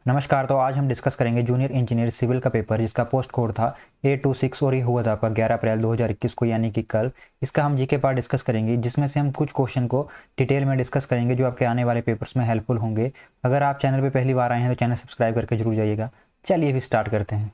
नमस्कार। तो आज हम डिस्कस करेंगे जूनियर इंजीनियर सिविल का पेपर जिसका पोस्ट कोड था 826 और ये हुआ था आपका 11 अप्रैल 2021 को, यानी कि कल। इसका हम जीके पार्ट डिस्कस करेंगे, जिसमें से हम कुछ क्वेश्चन को डिटेल में डिस्कस करेंगे जो आपके आने वाले पेपर्स में हेल्पफुल होंगे। अगर आप चैनल पर पहली बार आए हैं तो चैनल सब्सक्राइब करके जरूर जाइएगा। चलिए भी स्टार्ट करते हैं।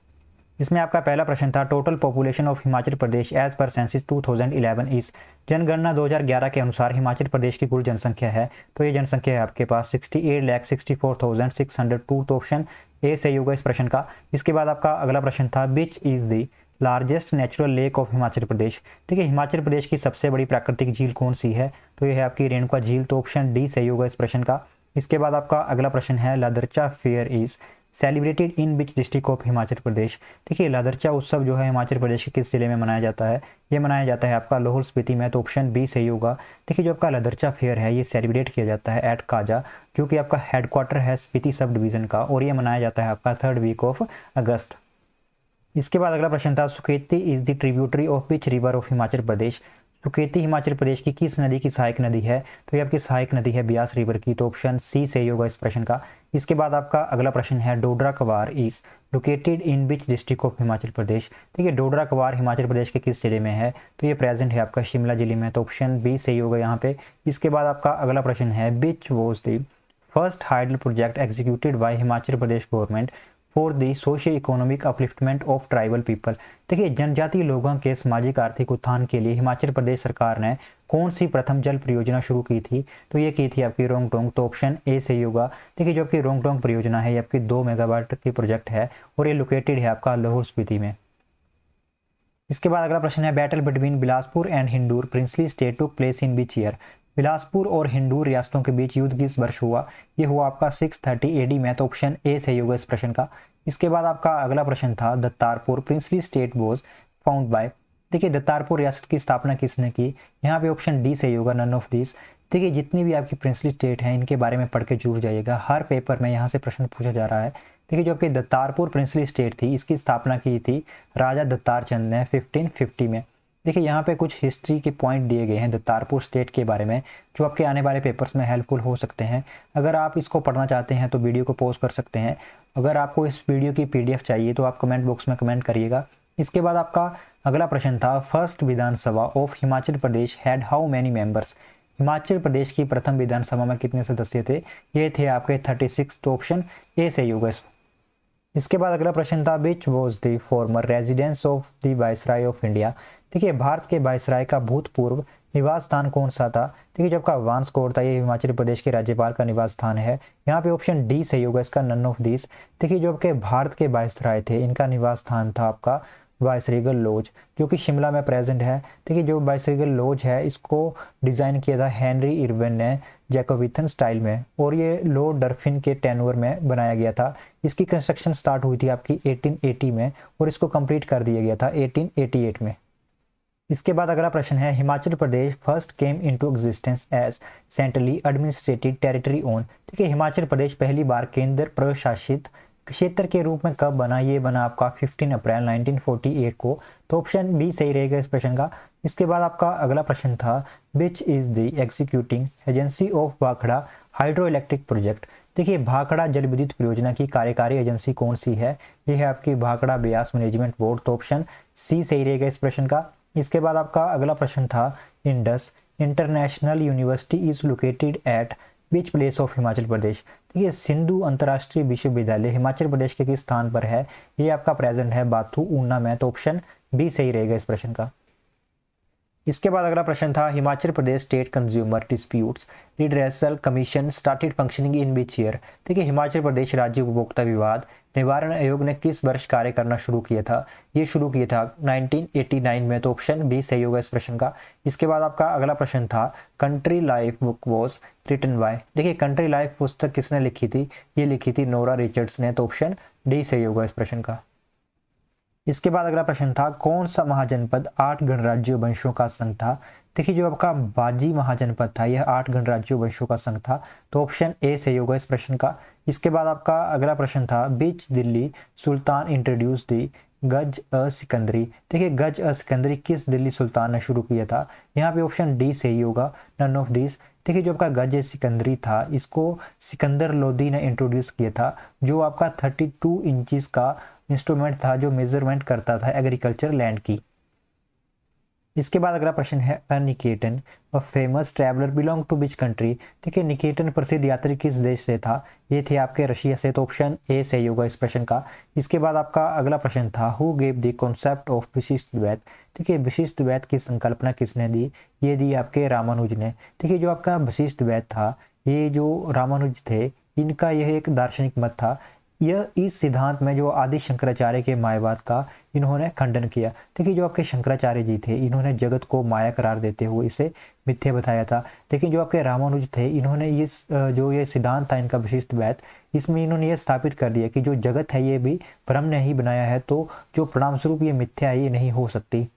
इसमें आपका पहला प्रश्न था, total population of Himachal Pradesh as per census 2011 is. जनगणना 2011 के अनुसार हिमाचल प्रदेश की कुल जनसंख्या है, तो ये जनसंख्या है आपके पास 68,64,602। तो ऑप्शन ए सही होगा इस प्रश्न का। इसके बाद आपका अगला प्रश्न था, which is the largest natural lake of Himachal Pradesh. ठीक है, हिमाचल प्रदेश की सबसे बड़ी प्राकृतिक झील कौन सी है? तो ये है आपकी रेणुका झील। तो ऑप्शन डी सही होगा इस प्रश्न का। इसके बाद आपका अगला प्रश्न है, Ladarcha fair is celebrated in which district of Himachal Pradesh. देखिए, लादरचा उत्सव जो है हिमाचल प्रदेश के किस जिले में मनाया जाता है? ये मनाया जाता है आपका लाहौल स्पीति में। तो ऑप्शन बी सही होगा। देखिए, जो आपका लादरचा फेयर है ये सेलिब्रेट किया जाता है एट काजा, जो कि आपका हेडक्वार्टर है स्पीति सब डिवीजन का, और ये मनाया जाता है आपका 3rd वीक ऑफ अगस्त। इसके बाद अगला प्रश्न था, Suketi is the tributary of which river of Himachal Pradesh. Suketi Himachal Pradesh की किस नदी की सहायक नदी है? तो ये आपकी सहायक नदी है ब्यास रिवर की। तो ऑप्शन सी सही होगा इस प्रश्न का। इसके बाद आपका अगला प्रश्न है, Dodra Kawar is located in which district of Himachal Pradesh. ठीक है, डोडरा कवार हिमाचल प्रदेश के किस जिले में है? तो ये प्रेजेंट है आपका शिमला जिले में। तो ऑप्शन बी सही होगा यहाँ पे। इसके बाद आपका अगला प्रश्न है, which was the first hydel project executed by Himachal Pradesh government for the socio economic upliftment of tribal people. देखिए, जनजातीय लोगों के सामाजिक आर्थिक उत्थान के लिए हिमाचल प्रदेश सरकार ने कौन सी प्रथम जल परियोजना शुरू की थी? तो ये की थी आपकी रोंगटोंग। तो ऑप्शन ए सही होगा। देखिए, जो आपकी रोंगटोंग परियोजना है ये आपकी 2 मेगावाट की प्रोजेक्ट है और ये लोकेटेड है आपका लाहौल स्पीति में। इसके बाद अगला प्रश्न है, battle between Bilaspur and हिंडूर princely state took place in which year. Bilaspur और हिंडूर रियासतों के बीच युद्ध किस वर्ष हुआ? ये हुआ आपका 630 एडी में। तो ऑप्शन ए सही होगा इस प्रश्न का। इसके बाद आपका अगला प्रश्न था, Dattarpur princely state was found by. देखिए, दत्तारपुर रियासत की स्थापना किसने की? यहाँ पे ऑप्शन डी सही होगा, नन ऑफ दिस। देखिए, जितनी भी आपकी प्रिंसली स्टेट है इनके बारे में पढ़ के जरूर जाइएगा, हर पेपर में यहाँ से प्रश्न पूछा जा रहा है। देखिए, जो आपकी दत्तारपुर प्रिंसली स्टेट थी इसकी स्थापना की थी राजा दत्तार चंद ने 1550 में। देखिए, यहाँ पे कुछ हिस्ट्री के पॉइंट दिए गए हैं दत्तारपुर स्टेट के बारे में जो आपके आने वाले पेपर्स में हेल्पफुल हो सकते हैं। अगर आप इसको पढ़ना चाहते हैं तो वीडियो को पॉज कर सकते हैं। अगर आपको इस वीडियो की पीडीएफ चाहिए तो आप कमेंट बॉक्स में कमेंट करिएगा। इसके बाद आपका अगला प्रश्न था, first Vidhan Sabha of Himachal Pradesh had how many members. Himachal Pradesh की प्रथम विधानसभा में कितने सदस्य थे? ये थे आपके 36। तो ऑप्शन ए सही होगा। इसके बाद अगला प्रश्न था, which was the former residence of the viceroy of India. देखिए, भारत के वायसराय का भूतपूर्व निवास स्थान कौन सा था? देखिए, जब का वांसकोट था ये हिमाचल प्रदेश के राज्यपाल का निवास स्थान है। यहाँ पे ऑप्शन डी सही होगा इसका, नन ऑफ दिस। देखिए, जो आपके भारत के वायसराय थे इनका निवास स्थान था आपका वायसरीगल लॉज, जो कि शिमला में प्रेजेंट है। देखिए, जो वायसरीगल लॉज है इसको डिज़ाइन किया था हेनरी इरविन ने जैकोबिथन स्टाइल में, और ये लॉर्ड डर्फिन के टेनवर में बनाया गया था। इसकी कंस्ट्रक्शन स्टार्ट हुई थी आपकी 1880 में और इसको कंप्लीट कर दिया गया था 1888 में। इसके बाद अगला प्रश्न है, Himachal Pradesh first came into existence as centrally administered territory on. देखिए, हिमाचल प्रदेश पहली बार केंद्र प्रशासित क्षेत्र के रूप में कब बना? ये बना आपका 15 अप्रैल 1948 को। तो ऑप्शन बी सही रहेगा इस प्रश्न का। इसके बाद आपका अगला प्रश्न था, which is the executing agency of Bhakra hydro electric project. देखिए, भाखड़ा जल विद्युत परियोजना की कार्यकारी एजेंसी कौन सी है? ये है आपकी भाखड़ा ब्यास मैनेजमेंट बोर्ड। तो ऑप्शन सी सही रहेगा इस प्रश्न का। इसके बाद आपका अगला प्रश्न था, Indus International University is located at which place of Himachal Pradesh. देखिए, सिंधु अंतर्राष्ट्रीय विश्वविद्यालय हिमाचल प्रदेश के किस स्थान पर है? ये आपका प्रेजेंट है बाथू ऊना में। तो ऑप्शन बी सही रहेगा इस प्रश्न का। इसके बाद अगला प्रश्न था, Himachal Pradesh state consumer disputes redressal commission started functioning in which year. देखिए, हिमाचल प्रदेश राज्य उपभोक्ता विवाद निवारण आयोग ने किस वर्ष कार्य करना शुरू किया था? ये शुरू किया था 1989 में। तो ऑप्शन बी सही होगा इस प्रश्न का। इसके बाद आपका अगला प्रश्न था, country life book was written by. देखिए, कंट्री लाइफ पुस्तक किसने लिखी थी? ये लिखी थी नोरा रिचर्ड्स ने। तो ऑप्शन डी सही होगा इस प्रश्न का। इसके बाद अगला प्रश्न था, कौन सा महाजनपद 8 गणराज्य वंशों का संघ था? देखिए, जो आपका बाजी महाजनपद था यह 8 गणराज्य वंशों का संघ था। तो ऑप्शन ए सही होगा इस प्रश्न का। इसके बाद आपका अगला प्रश्न था, बीच दिल्ली सुल्तान इंट्रोड्यूस दी गज अ सिकंदरी। देखिए, गज अ सिकंदरी किस दिल्ली सुल्तान ने शुरू किया था? यहाँ पे ऑप्शन डी सही होगा, नन ऑफ दिस। देखिए जो आपका गज सिकंदरी था इसको सिकंदर लोदी ने इंट्रोड्यूस किया था, जो आपका 32 इंचेस का इंस्ट्रूमेंट था जो मेजरमेंट करता था एग्रीकल्चर लैंड की। इसके बाद अगला प्रश्न है Nikitin a famous traveller belong to which country. देखिए निकेटन प्रसिद्ध यात्री किस देश से था, ये थे आपके रशिया से, तो ऑप्शन ए सही होगा इस प्रश्न का। इसके बाद आपका अगला प्रश्न था who gave the concept of विशिष्ट द्वैत। देखिए विशिष्ट द्वैत की संकल्पना किसने दी, ये दी आपके रामानुज ने। देखिए जो आपका विशिष्ट द्वैत था, ये जो रामानुज थे इनका यह एक दार्शनिक मत था। यह इस सिद्धांत में जो आदि शंकराचार्य के मायावाद का इन्होंने खंडन किया। देखिए जो आपके शंकराचार्य जी थे इन्होंने जगत को माया करार देते हुए इसे मिथ्या बताया था, लेकिन जो आपके रामानुज थे इन्होंने ये जो ये सिद्धांत था इनका विशिष्ट द्वैत, इसमें इन्होंने ये स्थापित कर दिया कि जो जगत है ये भी ब्रह्म ने ही बनाया है, तो जो परिणाम स्वरूप ये मिथ्या है ये नहीं हो सकती।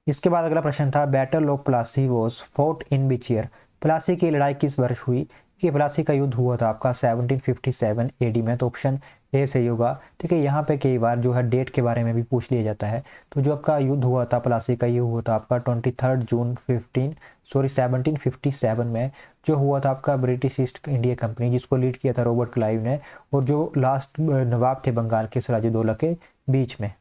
इसके बाद अगला प्रश्न था battle of Plassey was fought in which year. Plassey की लड़ाई किस वर्ष हुई, कि प्लासी का युद्ध हुआ था आपका 1757 एडी में, तो ऑप्शन ए सही होगा। ठीक है, यहाँ पे कई बार जो है डेट के बारे में भी पूछ लिया जाता है। तो जो आपका युद्ध हुआ था प्लासी का, ये हुआ था आपका 23 जून 1757 में, जो हुआ था आपका ब्रिटिश ईस्ट इंडिया कंपनी जिसको लीड किया था रॉबर्ट क्लाइव ने, और जो लास्ट नवाब थे बंगाल के सिराजुद्दौला के बीच में।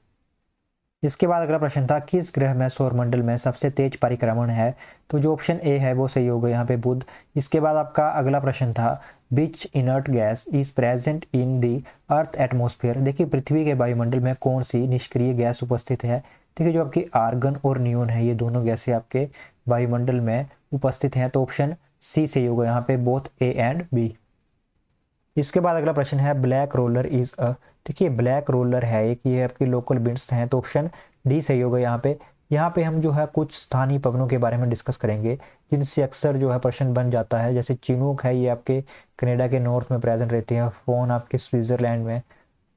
इसके बाद अगला प्रश्न था किस ग्रह में सौरमंडल में सबसे तेज परिक्रमण है, तो जो ऑप्शन ए है वो सही होगा यहाँ पे बुध। इसके बाद आपका अगला प्रश्न था which inert gas is present in the earth atmosphere. देखिए पृथ्वी के वायुमंडल में कौन सी निष्क्रिय गैस उपस्थित है। देखिए जो आपकी आर्गन और नियोन है ये दोनों गैसें आपके वायुमंडल में उपस्थित हैं, तो ऑप्शन सी सही होगा यहाँ पे बोथ ए एंड बी। इसके बाद अगला प्रश्न है ब्लैक रोलर इज अ। देखिए ब्लैक रोलर है एक, ये आपकी लोकल बिट्स हैं, तो ऑप्शन डी सही होगा यहाँ पे। यहाँ पे हम जो है कुछ स्थानीय पवनों के बारे में डिस्कस करेंगे जिनसे अक्सर जो है प्रश्न बन जाता है। जैसे चिनूक है, ये आपके कनाडा के नॉर्थ में प्रेजेंट रहती है, फोन आपके स्विट्जरलैंड में,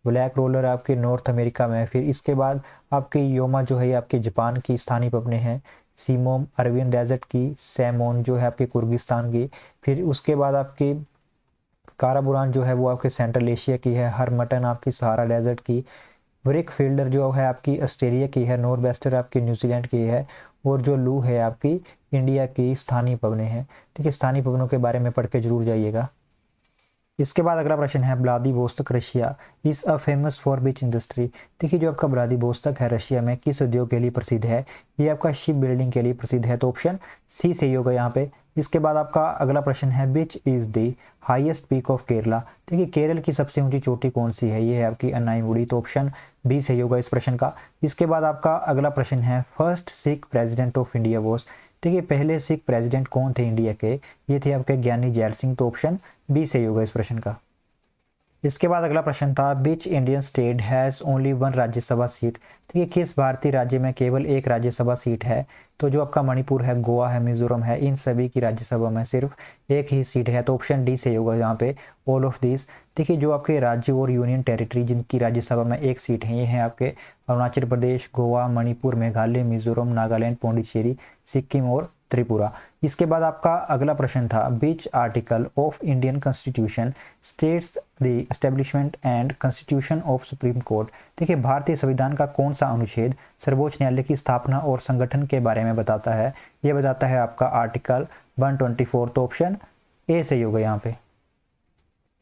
ब्लैक रोलर आपके नॉर्थ अमेरिका में। फिर इसके बाद आपके योमा जो है ये आपके जापान की स्थानीय पवने हैं, सीमोम अरबियन डेजर्ट की, सैमोन जो है आपके कुर्गिस्तान की। फिर उसके बाद आपकी काराबुरान जो है वो आपके सेंट्रल एशिया की है, हरमटन आपकी सहारा डेजर्ट की, ब्रिक फील्डर जो है आपकी ऑस्ट्रेलिया की है, नॉर्थ वेस्टर आपकी न्यूजीलैंड की है, और जो लू है आपकी इंडिया की स्थानीय पवनें हैं। ठीक है, स्थानीय पवनों के बारे में पढ़ के जरूर जाइएगा। इसके बाद अगला प्रश्न है Vladivostok Russia is a famous for which industry. देखिए जो आपका व्लादिवोस्तोक है रशिया में किस उद्योग के लिए प्रसिद्ध है, ये आपका शिप बिल्डिंग के लिए प्रसिद्ध है, तो ऑप्शन सी सही होगा यहाँ पे। इसके बाद आपका अगला प्रश्न है विच is the highest peak of Kerala. देखिए केरल की सबसे ऊंची चोटी कौन सी है, ये है आपकी अनाईमुड़ी, तो ऑप्शन बी सही होगा इस प्रश्न का। इसके बाद आपका अगला प्रश्न है first Sikh president of India was. देखिए पहले सिख प्रेसिडेंट कौन थे इंडिया के, ये थे आपके ज्ञानी जैल सिंह, तो ऑप्शन बी सही होगा इस प्रश्न का। इसके बाद अगला प्रश्न था which Indian state has only one Rajya Sabha seat. देखिए किस भारतीय राज्य में केवल एक राज्यसभा सीट है, तो जो आपका मणिपुर है, गोवा है, मिजोरम है, इन सभी की राज्यसभा में सिर्फ एक ही सीट है, तो ऑप्शन डी सही होगा यहाँ पे ऑल ऑफ दिस। देखिए जो आपके राज्य और यूनियन टेरिटरी जिनकी राज्यसभा में एक सीट है, ये हैं आपके अरुणाचल प्रदेश, गोवा, मणिपुर, मेघालय, मिजोरम, नागालैंड, पौंडीचेरी, सिक्किम और त्रिपुरा। इसके बाद आपका अगला प्रश्न था which article of Indian constitution states the establishment and constitution of supreme court. देखिए भारतीय संविधान का कौन सा अनुच्छेद सर्वोच्च न्यायालय की स्थापना और संगठन के बारे में बताता है, ये बताता है आपका आर्टिकल 124, तो ऑप्शन ए सही होगा यहाँ पे।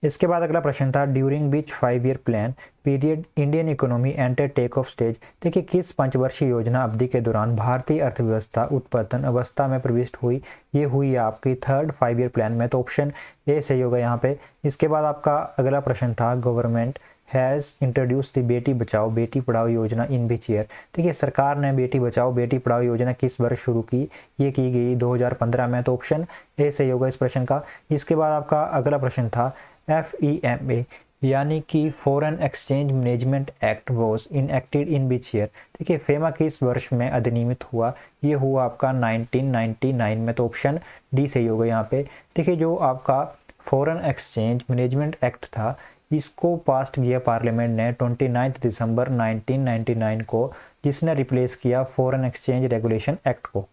इसके बाद अगला प्रश्न था during which 5 year plan period Indian economy enter take off stage. देखिए किस पंचवर्षीय योजना अवधि के दौरान भारतीय अर्थव्यवस्था उत्पतन अवस्था में प्रविष्ट हुई, ये हुई आपकी थर्ड 5 ईयर प्लान में, तो ऑप्शन ए सही होगा यहाँ पे। इसके बाद आपका अगला प्रश्न था government has introduce the Beti Bachao Beti Padhao योजना इन विच ईयर। देखिए सरकार ने बेटी बचाओ बेटी पढ़ाओ योजना किस वर्ष शुरू की, ये की गई 2015 में, तो ऑप्शन ए सही होगा इस प्रश्न का। इसके बाद आपका अगला प्रश्न था FEMA यानी कि foreign exchange management act was enacted in which year. देखिए फेमा किस वर्ष में अधिनियमित हुआ, ये हुआ आपका 1999 में, तो ऑप्शन डी सही होगा यहाँ पे। देखिए जो आपका फॉरेन एक्सचेंज मैनेजमेंट एक्ट था इसको पास किया पार्लियामेंट ने 29 दिसंबर 1999 को, जिसने रिप्लेस किया फॉरेन एक्सचेंज रेगुलेशन एक्ट को।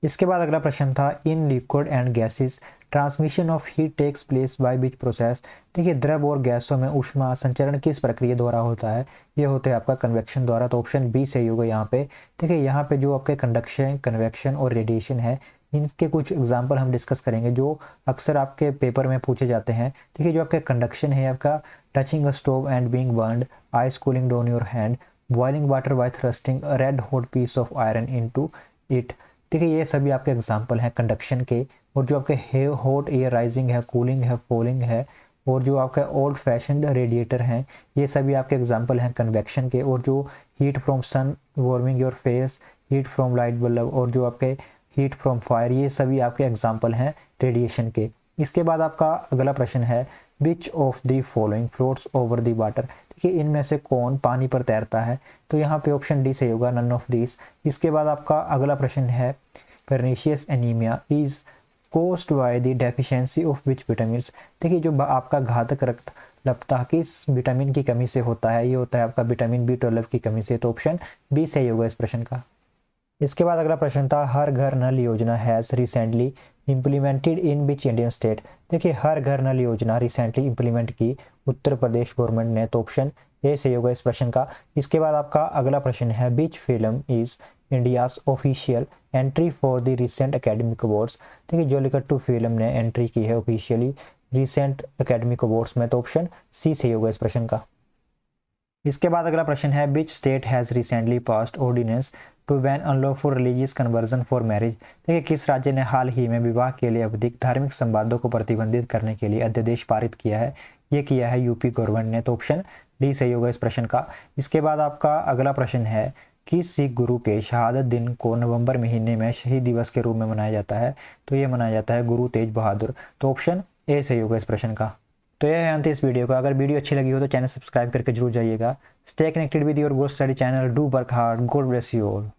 इसके बाद अगला प्रश्न था in liquid and gases transmission of heat takes place by which process. देखिए द्रव और गैसों में ऊष्मा संचरण किस प्रक्रिया द्वारा होता है, ये होता है आपका कन्वेक्शन द्वारा, तो ऑप्शन बी सही होगा यहाँ पे। देखिए यहाँ पे जो आपके कंडक्शन, कन्वेक्शन और रेडिएशन है इनके कुछ एग्जाम्पल हम डिस्कस करेंगे जो अक्सर आपके पेपर में पूछे जाते हैं। देखिए जो आपका कंडक्शन है आपका touching a stove and being burned, ice cooling down your hand, boiling water by thrusting a red hot piece of iron into it. देखिए ये सभी आपके एग्जाम्पल हैं कंडक्शन के। और जो आपके हॉट एयर राइजिंग है, कूलिंग है, फॉलिंग है, और जो आपका ओल्ड फैशनड रेडिएटर हैं, ये सभी आपके एग्जाम्पल हैं कन्वेक्शन के। और जो heat from sun warming your face, heat from light bulb, और जो आपके हीट फ्रॉम फायर, ये सभी आपके एग्जाम्पल हैं रेडिएशन के। इसके बाद आपका अगला प्रश्न है which of the following floats over the water. देखिए इनमें से कौन पानी पर तैरता है, तो यहाँ पे ऑप्शन डी सही होगा, नन ऑफ दिस। इसके बाद आपका अगला प्रश्न है pernicious anaemia is caused by the deficiency of which vitamin. देखिए जो आपका घातक रक्त लपता किस विटामिन की कमी से होता है, ये होता है आपका विटामिन B12 की कमी से। तो ऑप्शन बी सही होगा इस प्रश्न का। इसके बाद अगला प्रश्न था हर घर नल योजना has recently implemented in which Indian state. देखिए हर घर नल योजना रिसेंटली इम्प्लीमेंट की उत्तर प्रदेश गवर्नमेंट ने। तो ऑप्शन ए सही होगा इस प्रश्न का। इसके बाद आपका अगला प्रश्न है which film is India's official entry for the recent academic awards. देखिए जोलिकट्टू फिल्म ने एंट्री की है ऑफिशियली रिसेंट एकेडमिक अवार्ड्स में। तो ऑप्शन सी सही होगा इस प्रश्न का। इसके बाद अगला प्रश्न है which state has recently passed ordinance to ban unlawful religious conversion for marriage. देखिए किस राज्य ने हाल ही में विवाह के लिए अवधिक धार्मिक संबंधों को प्रतिबंधित करने के लिए अध्यादेश पारित किया है, ये किया है यूपी गवर्नमेंट ने। तो ऑप्शन डी सही होगा इस प्रश्न का। इसके बाद आपका अगला प्रश्न है कि सिख गुरु के शहादत दिन को नवंबर महीने में शहीद दिवस के रूप में मनाया जाता है, तो ये मनाया जाता है गुरु तेज बहादुर। तो ऑप्शन ए सही होगा इस प्रश्न का। तो यह है अंत इस वीडियो का। अगर वीडियो अच्छी लगी हो तो चैनल सब्सक्राइब करके जरूर जाइएगा। Stay connected with your good study channel, do work hard, God bless you all.